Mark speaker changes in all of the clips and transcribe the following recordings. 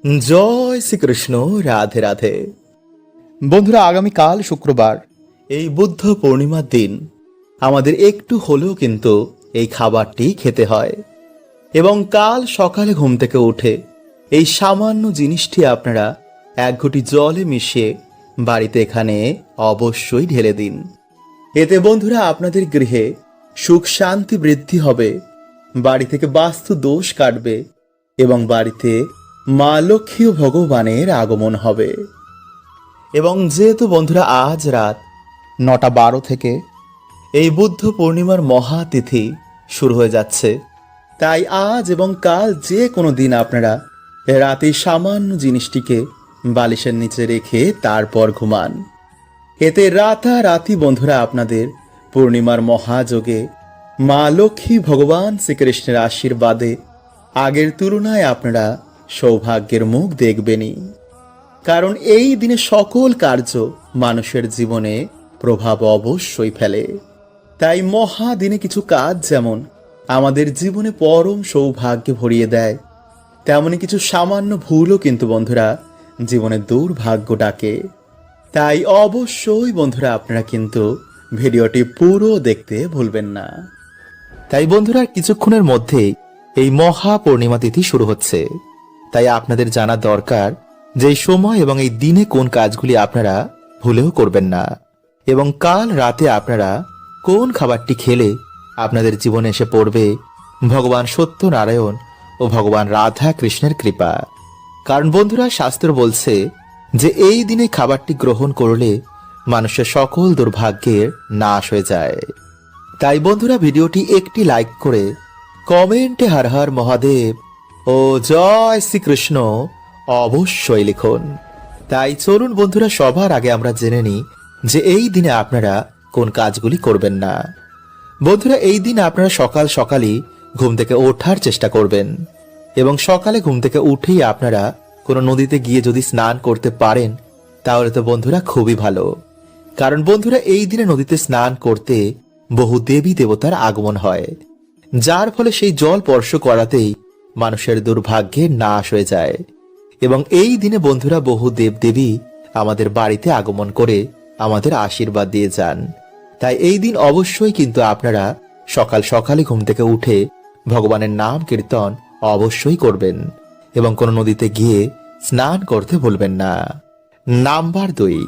Speaker 1: জয় শ্রীকৃষ্ণ। রাধে রাধে। বন্ধুরা, আগামীকাল শুক্রবার, এই বুদ্ধ পূর্ণিমার দিন আমাদের একটু হলেও কিন্তু এই খাবারটি খেতে হয়। এবং কাল সকালে ঘুম থেকে উঠে এই সামান্য জিনিসটি আপনারা এক ঘটি জলে মিশিয়ে বাড়িতে এখানে অবশ্যই ঢেলে দিন। এতে বন্ধুরা আপনাদের গৃহে সুখ শান্তি বৃদ্ধি হবে, বাড়ি থেকে বাস্তু দোষ কাটবে এবং বাড়িতে মা লক্ষ্মী ও ভগবানের আগমন হবে। এবং যেহেতু বন্ধুরা আজ রাত 9:12 থেকে এই বুদ্ধ পূর্ণিমার মহাতিথি শুরু হয়ে যাচ্ছে, তাই আজ এবং কাল যে কোনো দিন আপনারা রাতে সামান্য জিনিসটিকে বালিশের নিচে রেখে তারপর ঘুমান। এতে রাতারাতি বন্ধুরা আপনাদের পূর্ণিমার মহাযোগে মা লক্ষ্মী ভগবান শ্রীকৃষ্ণের আশীর্বাদে আগের তুলনায় আপনারা সৌভাগ্যের মুখ দেখবেনই। কারণ এই দিনে সকল কার্য মানুষের জীবনে প্রভাব অবশ্যই ফেলে। তাই মহাদিনে কিছু কাজ যেমন আমাদের জীবনে পরম সৌভাগ্য ভরিয়ে দেয়, তেমনি কিছু সামান্য ভুলও কিন্তু বন্ধুরা জীবনে দুর্ভাগ্য ডাকে। তাই অবশ্যই বন্ধুরা আপনারা কিন্তু ভিডিওটি পুরো দেখতে ভুলবেন না। তাই বন্ধুরা কিছুক্ষণের মধ্যেই এই মহা পূর্ণিমা তিথি শুরু হচ্ছে। তাই আপনাদের জানা দরকার যে এই সময় এবং এই দিনে কোন কাজগুলি আপনারা ভুলেও করবেন না, এবং কাল রাতে আপনারা কোন খাবারটি খেলে আপনাদের জীবনে এসে পড়বে ভগবান সত্যনারায়ণ ও ভগবান রাধা কৃষ্ণের কৃপা। কারণ বন্ধুরা শাস্ত্র বলছে যে এই দিনে খাবারটি গ্রহণ করলে মানুষের সকল দুর্ভাগ্যের নাশ হয়ে যায়। তাই বন্ধুরা ভিডিওটি একটি লাইক করে কমেন্টে হর হর মহাদেব ও জয় শ্রীকৃষ্ণ অবশ্যই লিখুন। তাই চলুন বন্ধুরা সবার আগে আমরা জেনে নিই যে এই দিনে আপনারা কোন কাজগুলি করবেন না। বন্ধুরা এই দিন আপনারা সকাল সকালই ঘুম থেকে ওঠার চেষ্টা করবেন, এবং সকালে ঘুম থেকে উঠেই আপনারা কোনো নদীতে গিয়ে যদি স্নান করতে পারেন তাহলে তো বন্ধুরা খুবই ভালো। কারণ বন্ধুরা এই দিনে নদীতে স্নান করতে বহু দেবী দেবতার আগমন হয়, যার ফলে সেই জল স্পর্শ করাতেই মানুষের দুর্ভাগ্যের নাশ হয়ে যায়। এবং এই দিনে বন্ধুরা বহু দেবদেবী আমাদের বাড়িতে আগমন করে আমাদের আশীর্বাদ দিয়ে যান। তাই এই দিন অবশ্যই কিন্তু আপনারা সকাল সকালে ঘুম থেকে উঠে ভগবানের নাম কীর্তন অবশ্যই করবেন, এবং কোনো নদীতে গিয়ে স্নান করতে ভুলবেন না। নাম্বার 2,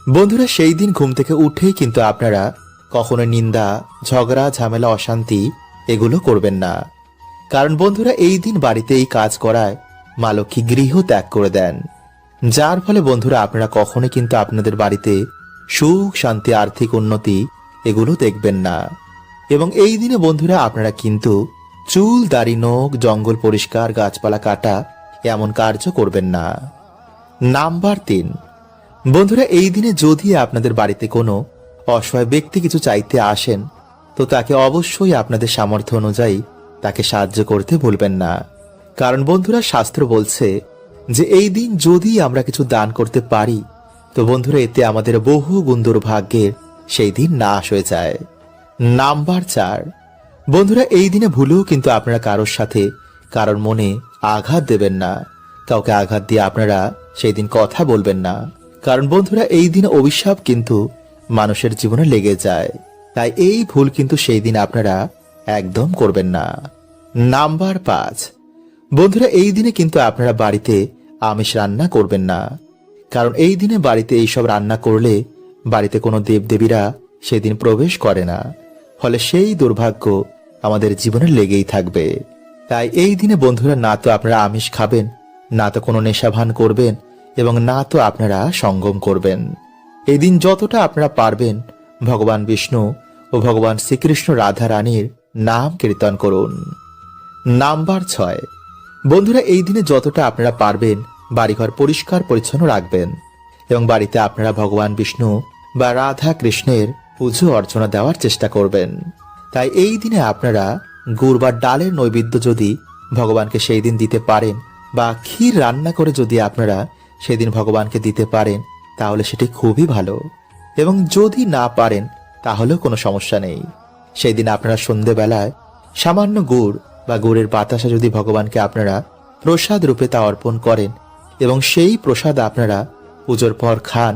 Speaker 1: বন্ধুরা সেই দিন ঘুম থেকে উঠেই কিন্তু আপনারা কখনো নিন্দা, ঝগড়া, ঝামেলা, অশান্তি এগুলো করবেন না। কারণ বন্ধুরা এই দিন বাড়িতে এই কাজ করায় মা লক্ষ্মী গৃহ ত্যাগ করে দেন, যার ফলে বন্ধুরা আপনারা কখনো কিন্তু আপনাদের বাড়িতে সুখ শান্তি, আর্থিক উন্নতি এগুলো দেখবেন না। এবং এই দিনে বন্ধুরা আপনারা কিন্তু চুল, দাড়ি, নখ, জঙ্গল পরিষ্কার, গাছপালা কাটা এমন কার্য করবেন না। নাম্বার 3, বন্ধুরা এই দিনে যদি আপনাদের বাড়িতে কোনো অসহায় ব্যক্তি কিছু চাইতে আসেন তো তাকে অবশ্যই আপনাদের সামর্থ্য অনুযায়ী তাকে সাহায্য করতে ভুলবেন না। কারণ বন্ধুরা শাস্ত্র বলছে যে এই দিন যদি আমরা কিছু দান করতে পারি তো বন্ধুরা এতে আমাদের বহু গুণ দুর্ভাগ্যের সেই দিন নাশ হয়ে যায়। নাম্বার 4, বন্ধুরা এই দিনে ভুলেও কিন্তু আপনারা কারোর সাথে কারোর মনে আঘাত দেবেন না। কাউকে আঘাত দিয়ে আপনারা সেই দিন কথা বলবেন না। কারণ বন্ধুরা এই দিনে অভিশাপ কিন্তু মানুষের জীবনে লেগে যায়। তাই এই ভুল কিন্তু সেই দিন আপনারা একদম করবেন না। নাম্বার 5, বন্ধুরা এই দিনে কিন্তু আপনারা বাড়িতে আমিষ রান্না করবেন না। কারণ এই দিনে বাড়িতে এইসব রান্না করলে বাড়িতে কোনো দেবদেবীরা সেদিন প্রবেশ করে না, ফলে সেই দুর্ভাগ্য আমাদের জীবনে লেগেই থাকবে। তাই এই দিনে বন্ধুরা না তো আপনারা আমিষ খাবেন, না তো কোনো নেশাভান করবেন, এবং না তো আপনারা সঙ্গম করবেন। এই দিন যতটা আপনারা পারবেন ভগবান বিষ্ণু ও ভগবান শ্রীকৃষ্ণ রাধা রানীর নাম কীর্তন করুন। নাম্বার 6, বন্ধুরা এই দিনে যতটা আপনারা পারবেন বাড়িঘর পরিষ্কার পরিচ্ছন্ন রাখবেন, এবং বাড়িতে আপনারা ভগবান বিষ্ণু বা রাধা কৃষ্ণের পুজো অর্চনা দেওয়ার চেষ্টা করবেন। তাই এই দিনে আপনারা গুড় বা ডালের নৈবেদ্য যদি ভগবানকে সেই দিন দিতে পারেন, বা ক্ষীর রান্না করে যদি আপনারা সেদিন ভগবানকে দিতে পারেন তাহলে সেটি খুবই ভালো। এবং যদি না পারেন তাহলেও কোনো সমস্যা নেই। সেই দিন আপনারা সন্ধেবেলায় সামান্য গুড় বা গুড়ের বাতাসা যদি ভগবানকে আপনারা প্রসাদ রূপে তা অর্পণ করেন এবং সেই প্রসাদ আপনারা পুজোর পর খান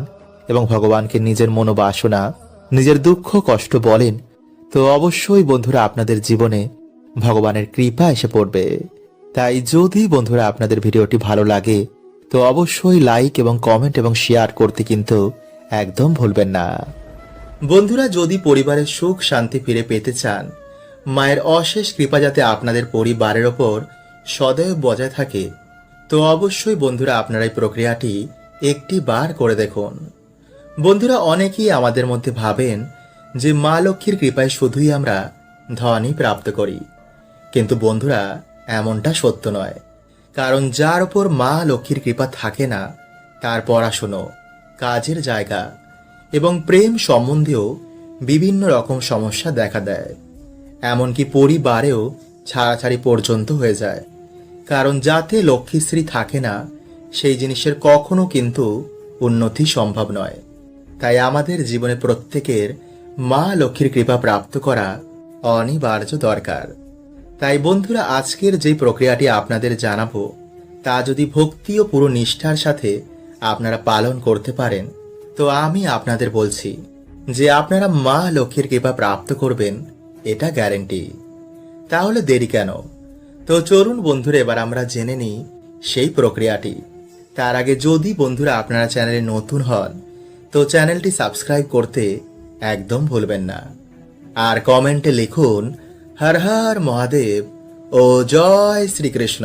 Speaker 1: এবং ভগবানকে নিজের মনোবাসনা, নিজের দুঃখ কষ্ট বলেন, তো অবশ্যই বন্ধুরা আপনাদের জীবনে ভগবানের কৃপা এসে পড়বে। তাই যদি বন্ধুরা আপনাদের ভিডিওটি ভালো লাগে তো অবশ্যই লাইক এবং কমেন্ট এবং শেয়ার করতে কিন্তু একদম ভুলবেন না। বন্ধুরা, যদি পরিবারের সুখ শান্তি ফিরে পেতে চান, মায়ের অশেষ কৃপা যাতে আপনাদের পরিবারের ওপর সদয় বজায় থাকে, তো অবশ্যই বন্ধুরা আপনারা এই প্রক্রিয়াটি একটি বার করে দেখুন। বন্ধুরা, অনেকেই আমাদের মধ্যে ভাবেন যে মা লক্ষ্মীর কৃপায় শুধুই আমরা ধনই প্রাপ্ত করি, কিন্তু বন্ধুরা এমনটা সত্য নয়। কারণ যার ওপর মা লক্ষ্মীর কৃপা থাকে না, তার পড়াশুনো, কাজের জায়গা এবং প্রেম সম্বন্ধেও বিভিন্ন রকম সমস্যা দেখা দেয়। এমনকি পরিবারেও ছাড়াছাড়ি পর্যন্ত হয়ে যায়। কারণ যাতে লক্ষ্মীশ্রী থাকে না, সেই জিনিসের কখনো কিন্তু উন্নতি সম্ভব নয়। তাই আমাদের জীবনে প্রত্যেকের মা লক্ষ্মীর কৃপা প্রাপ্ত করা অনিবার্য দরকার। তাই বন্ধুরা, আজকের যে প্রক্রিয়াটি আপনাদের জানাবো, তা যদি ভক্তি ও পুরো নিষ্ঠার সাথে আপনারা পালন করতে পারেন, তো আমি আপনাদের বলছি যে আপনারা মা লক্ষ্মীর কৃপা প্রাপ্ত করবেন, এটা গ্যারেন্টি। তাহলে দেরি কেন? তো চলুন বন্ধুরা, এবার আমরা জেনে নিই সেই প্রক্রিয়াটি। তার আগে যদি বন্ধুরা আপনারা চ্যানেলে নতুন হন, তো চ্যানেলটি সাবস্ক্রাইব করতে একদম ভুলবেন না। আর কমেন্টে লিখুন হর হর মহাদেব ও জয় শ্রীকৃষ্ণ।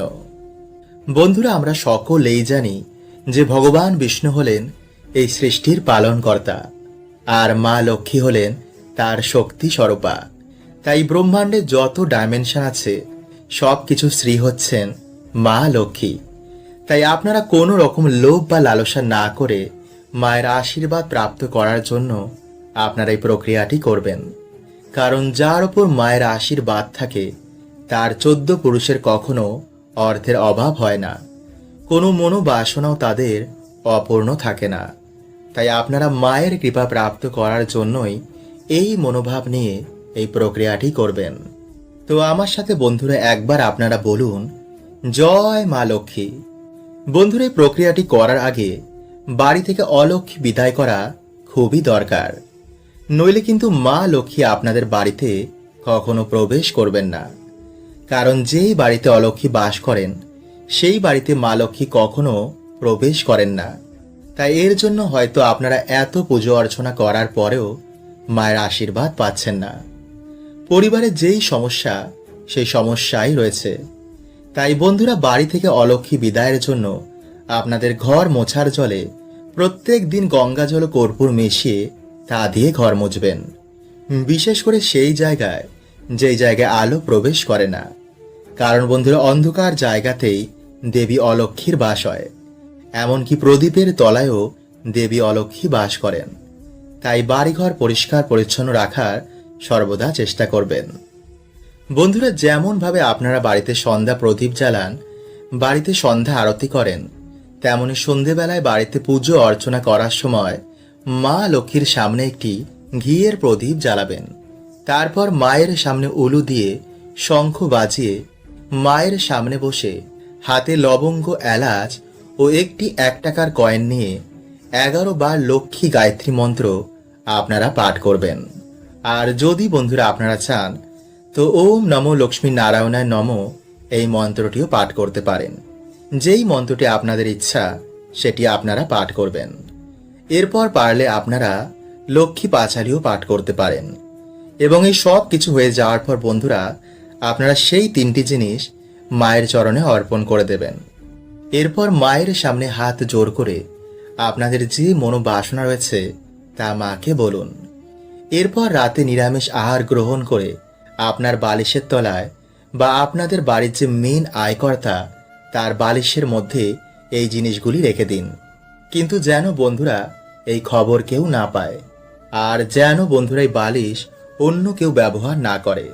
Speaker 1: বন্ধুরা, আমরা সকলেই জানি যে ভগবান বিষ্ণু হলেন এই সৃষ্টির পালনকর্তা, আর মা লক্ষ্মী হলেন তার শক্তি স্বরূপা। তাই ব্রহ্মাণ্ডে যত ডাইমেনশন আছে সব কিছু শ্রী হচ্ছেন মা লক্ষ্মী। তাই আপনারা কোনো রকম লোভ বা লালসা না করে মায়ের আশীর্বাদ প্রাপ্ত করার জন্য আপনারা এই প্রক্রিয়াটি করবেন। কারণ যার উপর মায়ের আশীর্বাদ থাকে, তার 14 পুরুষের কখনো অর্থের অভাব হয় না, কোনো মনোবাসনাও তাদের অপূর্ণ থাকে না। তাই আপনারা মায়ের কৃপা প্রাপ্ত করার জন্যই এই মনোভাব নিয়ে এই প্রক্রিয়াটি করবেন। তো আমার সাথে বন্ধুরা একবার আপনারা বলুন জয় মা লক্ষ্মী। বন্ধুরা, এই প্রক্রিয়াটি করার আগে বাড়ি থেকে অলক্ষ্মী বিদায় করা খুবই দরকার, নইলে কিন্তু মা লক্ষ্মী আপনাদের বাড়িতে কখনো প্রবেশ করবেন না। কারণ যেই বাড়িতে অলক্ষ্মী বাস করেন, সেই বাড়িতে মা লক্ষ্মী কখনো প্রবেশ করেন না। তাই এর জন্য হয়তো আপনারা এত পুজো অর্চনা করার পরেও মায়ের আশীর্বাদ পাচ্ছেন না। পরিবারে যেই সমস্যা, সেই সমস্যাই রয়েছে। তাই বন্ধুরা, বাড়ি থেকে অলক্ষ্মী বিদায়ের জন্য আপনাদের ঘর মোছার জলে প্রত্যেক দিন গঙ্গা জল ও কর্পূর মিশিয়ে তা দিয়ে ঘর মুছবেন। বিশেষ করে সেই জায়গায় যেই জায়গায় আলো প্রবেশ করে না। কারণ বন্ধুরা, অন্ধকার জায়গাতেই দেবী অলক্ষ্মীর বাস হয়। এমনকি প্রদীপের তলায়ও দেবী অলক্ষ্মী বাস করেন। তাই বাড়িঘর পরিষ্কার পরিচ্ছন্ন রাখার সর্বদা চেষ্টা করবেন। বন্ধুরা, যেমন ভাবে আপনারা বাড়িতে সন্ধ্যা প্রদীপ জ্বালান, বাড়িতে সন্ধ্যা আরতি করেন, তেমনি সন্ধেবেলায় বাড়িতে পুজো অর্চনা করার সময় মা লক্ষ্মীর সামনে একটি ঘিয়ের প্রদীপ জ্বালাবেন। তারপর মায়ের সামনে উলু দিয়ে শঙ্খ বাজিয়ে মায়ের সামনে বসে হাতে লবঙ্গ, এলাচ ও একটি 1 টাকার কয়েন নিয়ে 11 বার লক্ষ্মী গায়ত্রী মন্ত্র আপনারা পাঠ করবেন। আর যদি বন্ধুরা আপনারা চান, তো ওম নমো লক্ষ্মী নারায়ণায় নমো এই মন্ত্রটিও পাঠ করতে পারেন। যেই মন্ত্রটি আপনাদের ইচ্ছা সেটি আপনারা পাঠ করবেন। এরপর পারলে আপনারা লক্ষ্মী পাঁচালীও পাঠ করতে পারেন। এবং এই সব কিছু হয়ে যাওয়ার পর বন্ধুরা, আপনারা সেই 3টি জিনিস মায়ের চরণে অর্পণ করে দেবেন। এরপর মায়ের সামনে হাত জোর করে আপনাদের যে মনোবাসনা রয়েছে তা মাকে বলুন। এরপর রাতে নিরামিষ আহার গ্রহণ করে আপনার বালিশের তলায় বা আপনাদের বাড়ির যে মেন আয়কর্তা, তার বালিশের মধ্যে এই জিনিসগুলি রেখে দিন। কিন্তু যেন বন্ধুরা এই খবর কেউ না পায়, আর যেন বন্ধুরা এই বালিশ অন্য কেউ ব্যবহার না করে।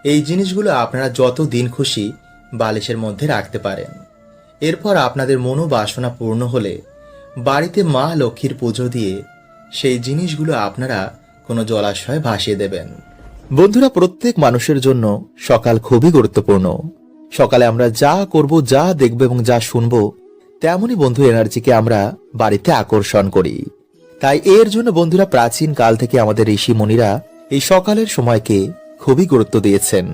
Speaker 1: এই জিনিসগুলো আপনারা যত দিন খুশি বালিশের মধ্যে রাখতে পারেন। এরপর আপনাদের মনোবাসনা পূর্ণ হলে বাড়িতে মা লক্ষ্মীর পুজো দিয়ে সেই জিনিসগুলো আপনারা কোনো জলাশয়ে ভাসিয়ে দেবেন। বন্ধুরা, প্রত্যেক মানুষের জন্য সকাল খুবই গুরুত্বপূর্ণ। সকালে আমরা যা করব, যা দেখব এবং যা শুনব, তেমনই বন্ধু এনার্জিকে আমরা বাড়িতে আকর্ষণ করি। তাই এর জন্য বন্ধুরা প্রাচীন কাল থেকে আমাদের ঋষি মুনিরা এই সকালের সময়কে খুবই গুরুত্ব দিয়েছেন।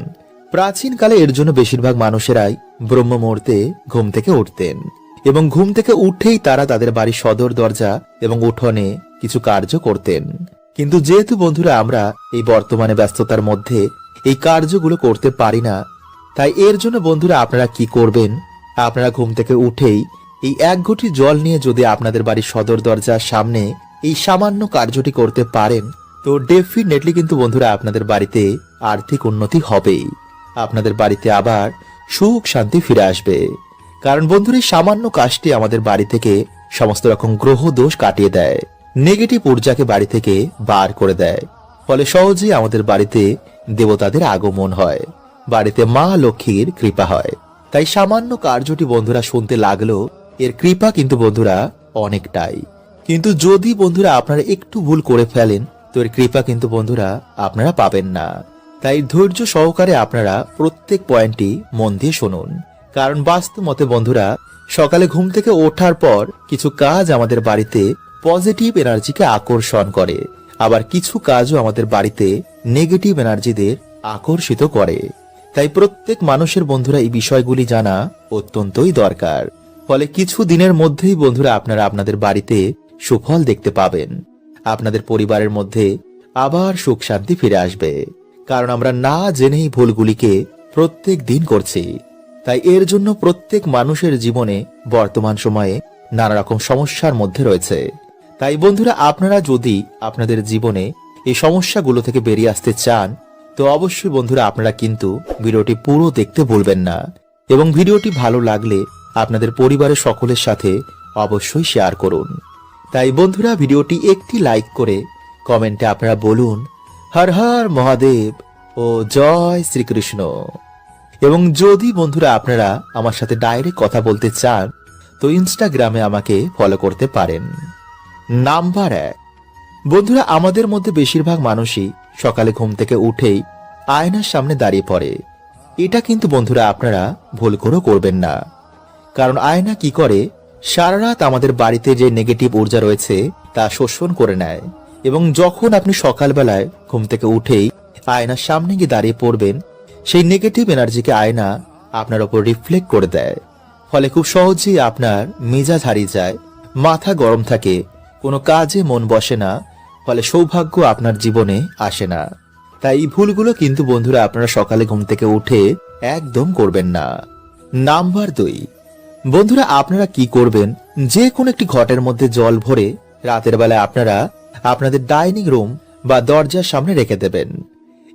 Speaker 1: প্রাচীন কালে এর জন্য বেশিরভাগ মানুষেরাই ব্রহ্ম মুহূর্তে ঘুম থেকে উঠতেন এবং ঘুম থেকে উঠেই তারা তাদের বাড়ির সদর দরজা এবং উঠোনে কিছু কার্য করতেন। কিন্তু যেহেতু বন্ধুরা আমরা এই বর্তমানে ব্যস্ততার মধ্যে এই কার্যগুলো করতে পারি না, তাই এর জন্য বন্ধুরা আপনারা কি করবেন, আপনারা ঘুম থেকে উঠেই এই এক ঘটি জল নিয়ে যদি আপনাদের বাড়ির সদর দরজার সামনে এই সামান্য কার্যটি করতে পারেন, তো ডেফিনেটলি কিন্তু বন্ধুরা আপনাদের বাড়িতে আর্থিক উন্নতি হবেই। আপনাদের বাড়িতে আবার সুখ শান্তি ফিরে আসবে। কারণ বন্ধুরা এই সামান্য কাজটি আমাদের বাড়ি থেকে সমস্ত রকম গ্রহ দোষ কাটিয়ে দেয়, নেগেটিভ ঊর্জাকে বাড়ি থেকে বার করে দেয়। ফলে সহজেই আমাদের বাড়িতে দেবতাদের আগমন হয়, বাড়িতে মা লক্ষ্মীর কৃপা হয়। তাই সামান্য কার্যটি বন্ধুরা শুনতে লাগলো, এর কৃপা কিন্তু বন্ধুরা অনেকটাই। কিন্তু যদি বন্ধুরা আপনারা একটু ভুল করে ফেলেন, তো এর কৃপা কিন্তু বন্ধুরা আপনারা পাবেন না। তাই ধৈর্য সহকারে আপনারা প্রত্যেক পয়েন্টটি মন দিয়ে শুনুন। কারণ বাস্তব মতে বন্ধুরা সকালে ঘুম থেকে ওঠার পর কিছু কাজ আমাদের বাড়িতে পজিটিভ এনার্জিকে আকর্ষণ করে, আবার কিছু কাজও আমাদের বাড়িতে নেগেটিভ এনার্জিদের আকর্ষিত করে। তাই প্রত্যেক মানুষের বন্ধুরা এই বিষয়গুলি জানা অত্যন্তই দরকার। ফলে কিছু দিনের মধ্যেই বন্ধুরা আপনারা আপনাদের বাড়িতে সুফল দেখতে পাবেন। আপনাদের পরিবারের মধ্যে আবার সুখ শান্তি ফিরে আসবে। কারণ আমরা না জেনেই ভুলগুলিকে প্রত্যেক দিন করছি। তাই এর জন্য প্রত্যেক মানুষের জীবনে বর্তমান সময়ে নানা রকম সমস্যার মধ্যে রয়েছে। তাই বন্ধুরা আপনারা যদি আপনাদের জীবনে এই সমস্যাগুলো থেকে বেরিয়ে আসতে চান, তো অবশ্যই বন্ধুরা আপনারা কিন্তু ভিডিওটি পুরো দেখতে ভুলবেন না। এবং ভিডিওটি ভালো লাগলে আপনাদের পরিবারের সকলের সাথে অবশ্যই শেয়ার করুন। তাই বন্ধুরা ভিডিওটি একটি লাইক করে কমেন্টে আপনারা বলুন হর হর মহাদেব ও জয় শ্রীকৃষ্ণ। এবং যদি বন্ধুরা আপনারা আমার সাথে ডাইরেক্ট কথা বলতে চান, তো ইনস্টাগ্রামে আমাকে ফলো করতে পারেন। নাম্বার 1, বন্ধুরা আমাদের মধ্যে বেশিরভাগ মানুষই সকালে ঘুম থেকে উঠেই আয়নার সামনে দাঁড়িয়ে পড়ে। এটা কিন্তু বন্ধুরা আপনারা ভুল করে করবেন না। কারণ আয়না কি করে, সারা রাত আমাদের বাড়িতে যে নেগেটিভ ঊর্জা রয়েছে তা শোষণ করে নেয়। এবং যখন আপনি সকালবেলায় ঘুম থেকে উঠেই আয়নার সামনে গিয়ে দাঁড়িয়ে পড়বেন, সেই নেগেটিভ এনার্জিকে আয়না আপনার ওপর রিফ্লেক্ট করে দেয়। ফলে খুব সহজেই আপনার মেজাজ হারিয়ে যায়, মাথা গরম থাকে, কোনো কাজে মন বসে না, ফলে সৌভাগ্য আপনার জীবনে আসে না। তাই এই ভুলগুলো কিন্তু বন্ধুরা আপনারা সকালে ঘুম থেকে উঠে একদম করবেন না। নাম্বার 2, বন্ধুরা আপনারা কি করবেন, যে কোনো একটি ঘটের মধ্যে জল ভরে রাতের বেলায় আপনারা আপনাদের ডাইনিং রুম বা দরজার সামনে রেখে দেবেন।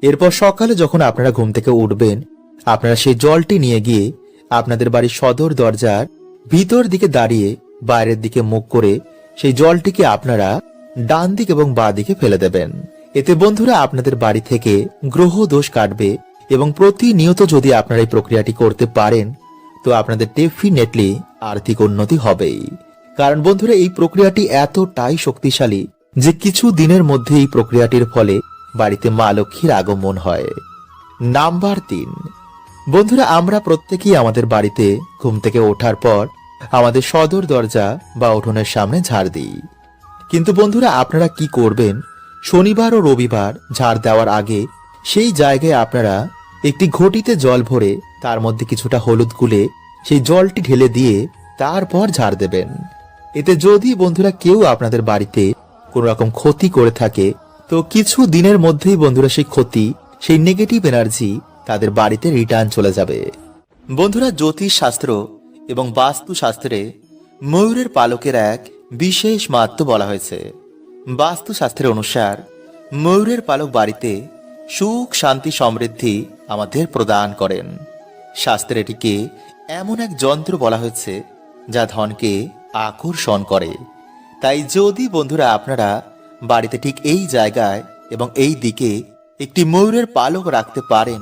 Speaker 1: এরপর সকালে যখন আপনারা ঘুম থেকে উঠবেন, আপনারা সেই জলটি নিয়ে গিয়ে আপনাদের বাড়ির সদর দরজার ভিতর দিকে দাঁড়িয়ে বাইরের দিকে মুখ করে সেই জলটিকে আপনারা ডান দিক এবং বাঁ দিকে ফেলে দেবেন। এতে বন্ধুরা আপনাদের বাড়ি থেকে গ্রহ দোষ কাটবে। এবং প্রতিনিয়ত যদি আপনারা এই প্রক্রিয়াটি করতে পারেন, তো আপনাদের ডেফিনেটলি আর্থিক উন্নতি হবেই। কারণ বন্ধুরা এই প্রক্রিয়াটি এতটাই শক্তিশালী যে কিছু দিনের মধ্যে এই প্রক্রিয়াটির ফলে বাড়িতে মা লক্ষ্মীর আগমন হয়। নাম্বার 3, বন্ধুরা আমরা প্রত্যেকেই আমাদের বাড়িতে ঘুম থেকে ওঠার পর আমাদের সদর দরজা বা উঠোনের সামনে ঝাড় দিই। কিন্তু বন্ধুরা আপনারা কি করবেন, শনিবার ও রবিবার ঝাড় দেওয়ার আগে সেই জায়গায় আপনারা একটি ঘটিতে জল ভরে তার মধ্যে কিছুটা হলুদ গুলে সেই জলটি ঢেলে দিয়ে তারপর ঝাড় দেবেন। এতে যদি বন্ধুরা কেউ আপনাদের বাড়িতে কোন রকম ক্ষতি করে থাকে, তো কিছু দিনের মধ্যেই বন্ধুরা সেই ক্ষতি, সেই নেগেটিভ এনার্জি তাদের বাড়িতে রিটার্ন চলে যাবে। বন্ধুরা জ্যোতিষ শাস্ত্র এবং বাস্তু শাস্ত্রে ময়ূরের পালকের এক বিশেষ মাহাত্ম্য বলা হয়েছে। বাস্তু শাস্ত্রের অনুসার ময়ূরের পালক বাড়িতে সুখ শান্তি সমৃদ্ধি আমাদের প্রদান করেন। শাস্ত্রে এটিকে এমন এক যন্ত্র বলা হয়েছে যা ধনকে আকর্ষণ করে। তাই যদি বন্ধুরা আপনারা বাড়িতে ঠিক এই জায়গায় এবং এই দিকে একটি ময়ূরের পালক রাখতে পারেন,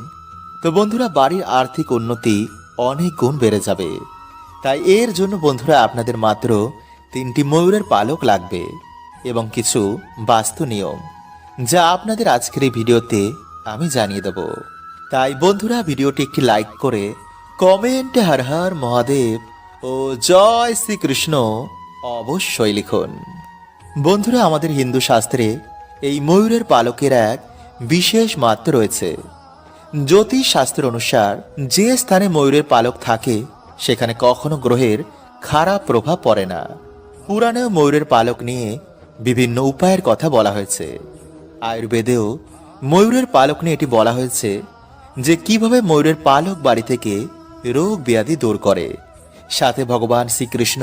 Speaker 1: তো বন্ধুরা বাড়ির আর্থিক উন্নতি অনেক গুণ বেড়ে যাবে। তাই এর জন্য বন্ধুরা আপনাদের মাত্র 3টি ময়ূরের পালক লাগবে এবং কিছু বাস্তু নিয়ম, যা আপনাদের আজকের এই ভিডিওতে আমি জানিয়ে দেব। তাই বন্ধুরা ভিডিওটি একটি লাইক করে কমেন্টে হর হর মহাদেব ও জয় শ্রীকৃষ্ণ অবশ্যই লিখুন। বন্ধুরা, আমাদের হিন্দু শাস্ত্রে এই ময়ূরের পালকের এক বিশেষ মাহাত্ম্য রয়েছে। জ্যোতিষ শাস্ত্র অনুসার যে স্থানে ময়ূরের পালক থাকে সেখানে কখনো গ্রহের খারাপ প্রভাব পড়ে না। পুরাণেও ময়ূরের পালক নিয়ে বিভিন্ন উপায়ের কথা বলা হয়েছে। আয়ুর্বেদেও ময়ূরের পালক নিয়ে এটি বলা হয়েছে যে কিভাবে ময়ূরের পালক বাড়ি থেকে রোগ ব্যাধি দূর করে। সাথে ভগবান শ্রীকৃষ্ণ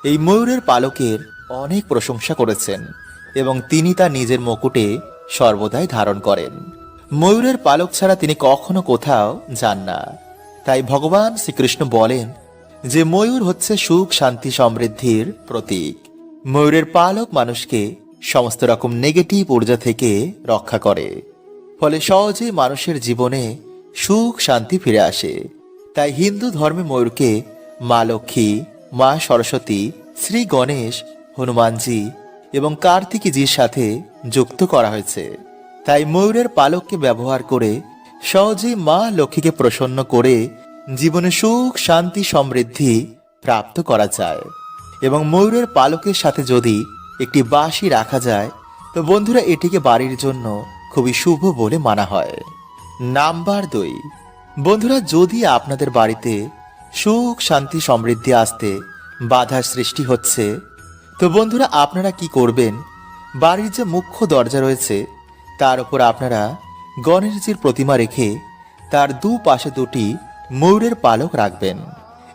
Speaker 1: এই ময়ূরের পালকের অনেক প্রশংসা করেছেন এবং তিনি তা নিজের মুকুটে সর্বদাই ধারণ করেন। ময়ূরের পালক ছাড়া তিনি কখনো কোথাও যান না। তাই ভগবান শ্রীকৃষ্ণ বলেন যে ময়ূর হচ্ছে সুখ শান্তি সমৃদ্ধির প্রতীক। ময়ূরের পালক মানুষকে সমস্ত রকম নেগেটিভ ঊর্জা থেকে রক্ষা করে, ফলে সহজেই মানুষের জীবনে সুখ শান্তি ফিরে আসে। তাই হিন্দু ধর্মে ময়ূরকে মা লক্ষ্মী, মা সরস্বতী, শ্রী গণেশ, হনুমানজি এবং কার্তিকীজির সাথে যুক্ত করা হয়েছে। তাই ময়ূরের পালককে ব্যবহার করে সহজেই মা লক্ষ্মীকে প্রসন্ন করে জীবনে সুখ শান্তি সমৃদ্ধি প্রাপ্ত করা যায়। এবং ময়ূরের পালকের সাথে যদি একটি বাঁশি রাখা যায় তো বন্ধুরা এটিকে বাড়ির জন্য খুবই শুভ বলে মানা হয়। নাম্বার 2, বন্ধুরা, যদি আপনাদের বাড়িতে সুখ শান্তি সমৃদ্ধি আসতে বাধার সৃষ্টি হচ্ছে তো বন্ধুরা আপনারা কি করবেন, বাড়ির যে মুখ্য দরজা রয়েছে তার উপর আপনারা গণেশজির প্রতিমা রেখে তার দুপাশে দুটি ময়ূরের পালক রাখবেন।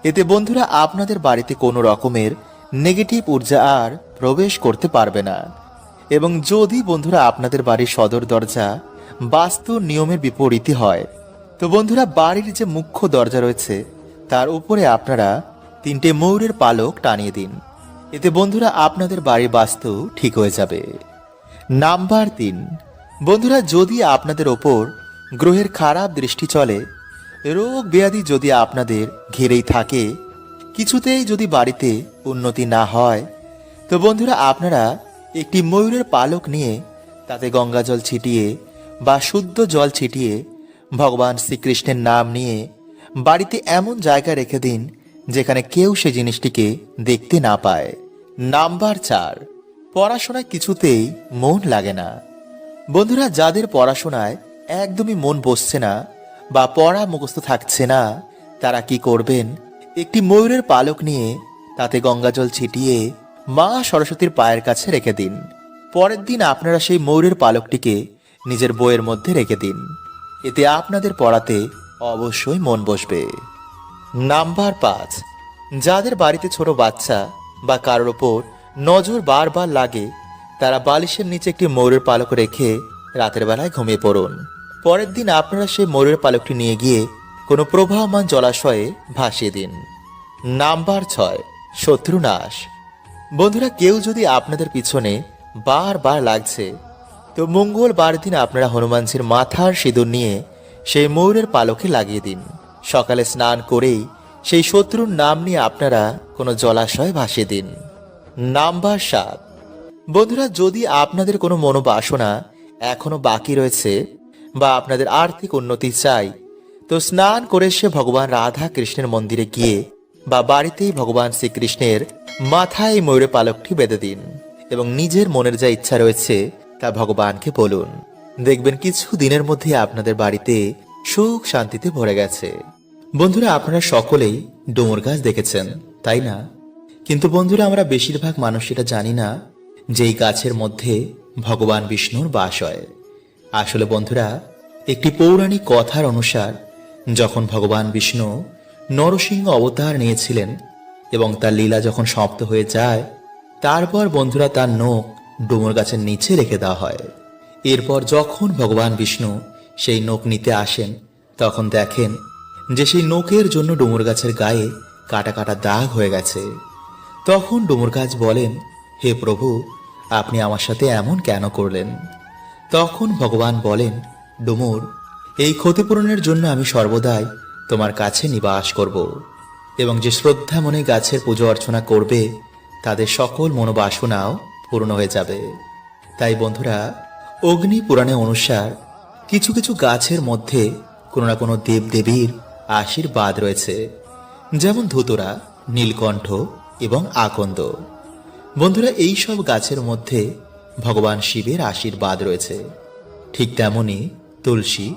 Speaker 1: এতে বন্ধুরা আপনাদের বাড়িতে কোনো রকমের নেগেটিভ ঊর্জা আর প্রবেশ করতে পারবে না। এবং যদি বন্ধুরা আপনাদের বাড়ির সদর দরজা বাস্তু নিয়মের বিপরীতে হয় তো বন্ধুরা বাড়ির যে মুখ্য দরজা রয়েছে তার উপরে আপনারা 3টে ময়ূরের পালক টানিয়ে দিন। এতে বন্ধুরা আপনাদের বাড়ির বাস্তু ঠিক হয়ে যাবে। নাম্বার 3, বন্ধুরা, যদি আপনাদের ওপর গ্রহের খারাপ দৃষ্টি চলে, রোগ ব্যাধি যদি আপনাদের ঘিরেই থাকে, কিছুতেই যদি বাড়িতে উন্নতি না হয় তো বন্ধুরা আপনারা একটি ময়ূরের পালক নিয়ে তাতে গঙ্গা জল ছিটিয়ে বা শুদ্ধ জল ছিটিয়ে ভগবান শ্রীকৃষ্ণের নাম নিয়ে বাড়িতে এমন জায়গায় রেখে দিন যেখানে কেউ সে জিনিসটিকে দেখতে না পায়। নাম্বার 4, পড়াশোনায় কিছুতেই মন লাগে না। বন্ধুরা, যাদের পড়াশোনায় একদমই মন বসছে না বা পড়া মুখস্থ থাকছে না তারা কি করবেন, একটি ময়ূরের পালক নিয়ে তাতে গঙ্গাজল ছিটিয়ে মা সরস্বতীর পায়ের কাছে রেখে দিন। পরের দিন আপনারা সেই ময়ূরের পালকটিকে নিজের বইয়ের মধ্যে রেখে দিন। এতে আপনাদের পড়াতে অবশ্যই মন বসবে। নাম্বার 5, যাদের বাড়িতে ছোট বাচ্চা বা কারোর ওপর নজর বারবার লাগে তারা বালিশের নিচে একটি ময়ূরের পালক রেখে রাতের বেলায় ঘুমিয়ে পড়ুন। পরের দিন আপনারা সেই ময়ূরের পালকটি নিয়ে গিয়ে কোনো প্রবাহমান জলাশয়ে ভাসিয়ে দিন। নাম্বার 6, শত্রুনাশ। বন্ধুরা, কেউ যদি আপনাদের পিছনে বারবার লাগছে তো মঙ্গলবার দিন আপনারা হনুমানজির মাথার সিঁদুর নিয়ে সেই ময়ূরের পালকে লাগিয়ে দিন। সকালে স্নান করেই সেই শত্রুর নাম নিয়ে আপনারা কোনো জলাশয়ে ভাসিয়ে দিন। নাম্বার 7, বন্ধুরা, যদি আপনাদের কোনো মনোবাসনা এখনো বাকি রয়েছে বা আপনাদের আর্থিক উন্নতি চাই তো স্নান করে সে ভগবান রাধা কৃষ্ণের মন্দিরে গিয়ে বা বাড়িতেই ভগবান শ্রীকৃষ্ণের মাথায় এই ময়ূরের পালকটি বেঁধে দিন এবং নিজের মনের যা ইচ্ছা রয়েছে তা ভগবানকে বলুন। দেখবেন কিছু দিনের মধ্যে আপনাদের বাড়িতে সুখ শান্তিতে ভরে গেছে। বন্ধুরা, আপনারা সকলেই ডুমুর গাছ দেখেছেন, তাই না? কিন্তু বন্ধুরা আমরা বেশিরভাগ মানুষ এটা জানি না যে এই গাছের মধ্যে ভগবান বিষ্ণুর বাস হয়। আসলে বন্ধুরা, একটি পৌরাণিক কথার অনুসার যখন ভগবান বিষ্ণু নরসিংহ অবতার নিয়েছিলেন এবং তার লীলা যখন সমাপ্ত হয়ে যায় তারপর বন্ধুরা তার নখ ডুমুর গাছের নিচে রেখে দেওয়া হয়। এরপর যখন ভগবান বিষ্ণু সেই নখ নিতে আসেন তখন দেখেন যে সেই নখের জন্য ডুমুর গাছের গায়ে কাটা কাটা দাগ হয়ে গেছে। তখন ডুমুর গাছ বলেন, হে প্রভু, আপনি আমার সাথে এমন কেন করলেন? তখন ভগবান বলেন, ডুমুর, এই ক্ষতিপূরণের জন্য আমি সর্বদাই তোমার কাছে নিবাস করব এবং যে শ্রদ্ধা মনে গাছের পুজো অর্চনা করবে তাদের সকল মনোবাসনাও পূর্ণ হয়ে যাবে। তাই বন্ধুরা, অগ্নি পুরাণে অনুসার কিছু কিছু গাছের মধ্যে কোনো না কোনো দেবদেবীর আশীর্বাদ রয়েছে। যেমন ধুতরা, নীলকণ্ঠ এবং আকন্দ। বন্ধুরা, এই সব গাছের মধ্যে ভগবান শিবের আশীর্বাদ রয়েছে। ঠিক তেমনি তুলসী,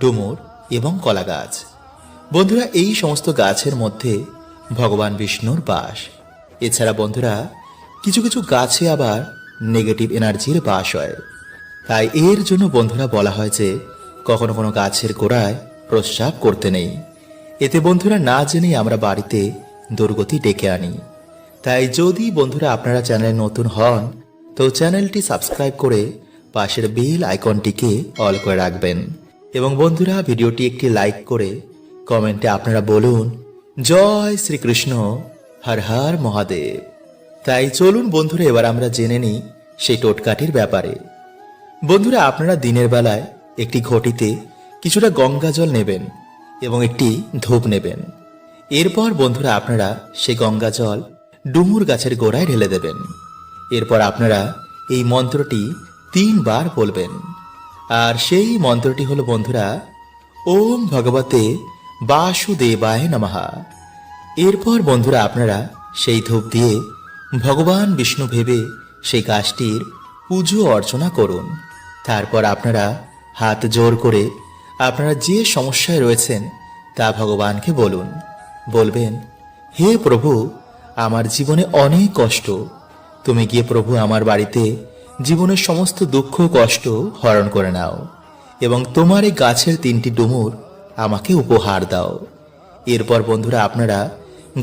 Speaker 1: ডুমুর এবং কলা গাছ। বন্ধুরা, এই সমস্ত গাছের মধ্যে ভগবান বিষ্ণুর বাস। এছাড়া বন্ধুরা, কিছু কিছু গাছে আবার নেগেটিভ এনার্জির বাস হয়। তাই এর জন্য বন্ধুরা বলা হয় যে কখনো কোনো গাছের গোড়ায় প্রস্রাব করতে নেই। এতে বন্ধুরা না জেনেই আমরা বাড়িতে দুর্গতি ডেকে আনি। তাই যদি বন্ধুরা আপনারা চ্যানেলে নতুন হন তো চ্যানেলটি সাবস্ক্রাইব করে পাশের বেল আইকনটিকে অল করে রাখবেন। এবং বন্ধুরা, ভিডিওটি একটি লাইক করে কমেন্টে আপনারা বলুন জয় শ্রীকৃষ্ণ, হর হর মহাদেব। তাই চলুন বন্ধুরা, এবার আমরা জেনে নিই সেই টোটকাটির ব্যাপারে। বন্ধুরা, আপনারা দিনের বেলায় একটি ঘটিতে কিছুটা গঙ্গা জল নেবেন এবং একটি ধূপ নেবেন। এরপর বন্ধুরা আপনারা সেই গঙ্গা জল ডুমুর গাছের গোড়ায় ঢেলে দেবেন। এরপর আপনারা এই মন্ত্রটি 3 বার বলবেন। আর সেই মন্ত্রটি হলো বন্ধুরা, ওম ভগবতে বাসুদেবায় নমঃ। এরপর বন্ধুরা আপনারা সেই ধূপ দিয়ে ভগবান বিষ্ণু ভেবে সেই গাছটির পুজো অর্চনা করুন। তারপর আপনারা হাত জোর করে আপনারা যে সমস্যায় রয়েছেন তা ভগবানকে বলুন। বলবেন, হে প্রভু, আমার জীবনে অনেক কষ্ট। তুমি গিয়ে প্রভু আমার বাড়িতে জীবনের সমস্ত দুঃখ কষ্ট হরণ করে নাও এবং তোমার এই গাছের 3টি ডুমুর আমাকে উপহার দাও। এরপর বন্ধুরা আপনারা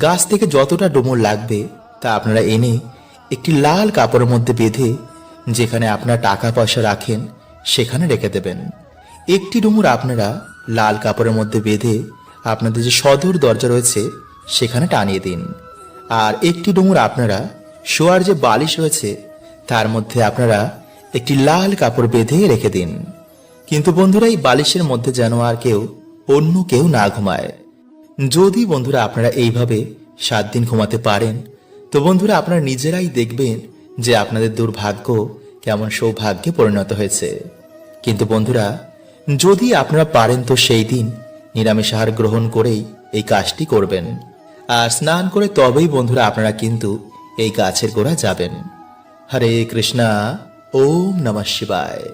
Speaker 1: গাছ থেকে যতটা ডুমুর লাগবে তা আপনারা এনে একটি লাল কাপড়ের মধ্যে বেঁধে যেখানে আপনারা টাকা পয়সা রাখেন সেখানে রেখে দেবেন। একটি ডুমুর আপনারা লাল কাপড়ের মধ্যে বেঁধে আপনাদের যে সদর দরজা রয়েছে সেখানে টানিয়ে দিন। আর একটি ডুমুর আপনারা শোয়ার যে বালিশ রয়েছে তার মধ্যে আপনারা একটি লাল কাপড় বেঁধে রেখে দিন। কিন্তু বন্ধুরা, এই বালিশের মধ্যে যেন আর অন্য কেউ না ঘুমায়। যদি বন্ধুরা আপনারা এইভাবে 7 দিন ঘুমাতে পারেন তো বন্ধুরা আপনারা নিজেরাই দেখবেন যে আপনাদের দুর্ভাগ্য কেমন সৌভাগ্যে পরিণত হয়েছে। কিন্তু বন্ধুরা, যদি আপনারা পারেন তো সেই দিন নিরামিষ আহার গ্রহণ করেই এই কাজটি করবেন। আর স্নান করে তবেই বন্ধুরা আপনারা কিন্তু এই গাছের গোড়া যাবেন। হরে কৃষ্ণা, ওম নমঃ শিবায়।